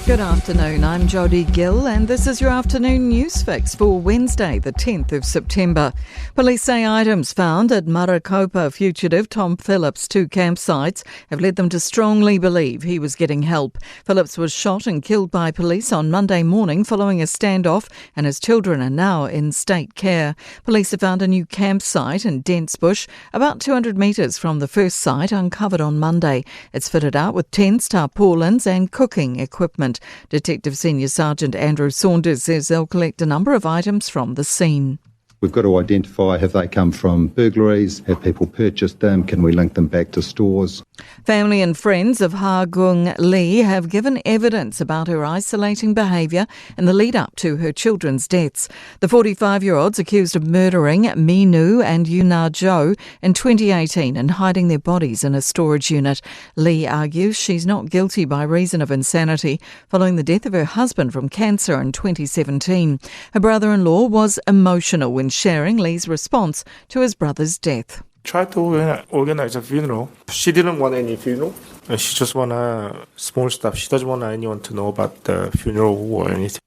Good afternoon, I'm Jodie Gill and this is your afternoon news fix for Wednesday the 10th of September. Police say items found at Maricopa fugitive Tom Phillips' two campsites have led them to strongly believe he was getting help. Phillips was shot and killed by police on Monday morning following a standoff and his children are now in state care. Police have found a new campsite in Dense Bush, about 200 metres from the first site, uncovered on Monday. It's fitted out with tents, tarpaulins and cooking equipment. Detective Senior Sergeant Andrew Saunders says they'll collect a number of items from the scene. We've got to identify, have they come from burglaries? Have people purchased them? Can we link them back to stores? Family and friends of Ha Gung Lee have given evidence about her isolating behaviour in the lead up to her children's deaths. The 45-year-olds accused of murdering Minu and Yuna Jo in 2018 and hiding their bodies in a storage unit. Lee argues she's not guilty by reason of insanity following the death of her husband from cancer in 2017. Her brother-in-law was emotional when sharing Lee's response to his brother's death. Tried to organize a funeral. She didn't want any funeral. She just want small stuff. She doesn't want anyone to know about the funeral or anything.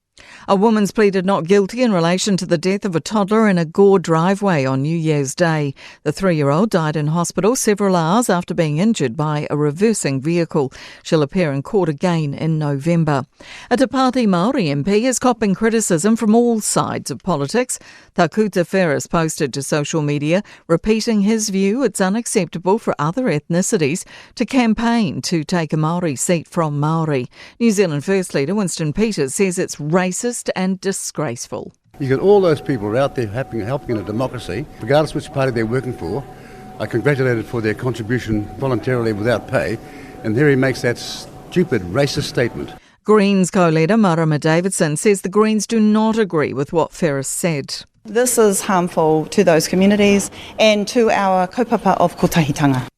A woman's pleaded not guilty in relation to the death of a toddler in a Gore driveway on New Year's Day. The 3-year-old died in hospital several hours after being injured by a reversing vehicle. She'll appear in court again in November. A Te Pāti Māori MP is copping criticism from all sides of politics. Takuta Ferris posted to social media, repeating his view it's unacceptable for other ethnicities to campaign to take a Māori seat from Māori. New Zealand First Leader Winston Peters says it's racist and disgraceful. You got all those people who are out there helping in a democracy, regardless which party they're working for, are congratulated for their contribution voluntarily without pay, and there he makes that stupid racist statement. Greens co-leader Marama Davidson says the Greens do not agree with what Ferris said. This is harmful to those communities and to our kaupapa of kotahitanga.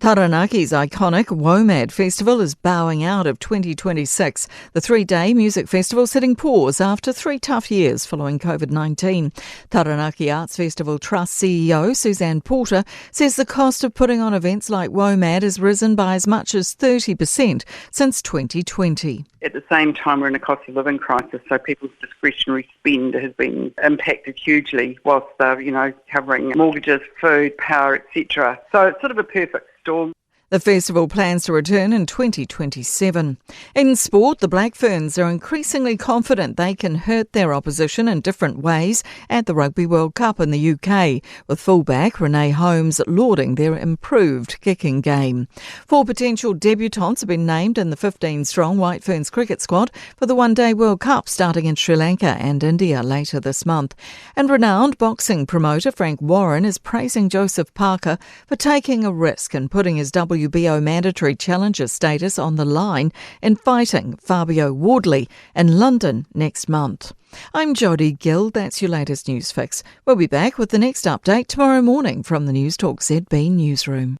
Taranaki's iconic WOMAD Festival is bowing out of 2026. The 3-day music festival sitting pause after 3 tough years following COVID-19. Taranaki Arts Festival Trust CEO Suzanne Porter says the cost of putting on events like WOMAD has risen by as much as 30% since 2020. At the same time, we're in a cost of living crisis, so people's discretionary spend has been impacted hugely whilst they're, covering mortgages, food, power, etc. So it's sort of a perfect storm. The festival plans to return in 2027. In sport, the Black Ferns are increasingly confident they can hurt their opposition in different ways at the Rugby World Cup in the UK, with fullback Renee Holmes lauding their improved kicking game. 4 potential debutants have been named in the 15-strong White Ferns cricket squad for the One-Day World Cup starting in Sri Lanka and India later this month. And renowned boxing promoter Frank Warren is praising Joseph Parker for taking a risk and putting his WBO mandatory challenger status on the line in fighting Fabio Wardley in London next month. I'm Jodie Gill, that's your latest news fix. We'll be back with the next update tomorrow morning from the Newstalk ZB newsroom.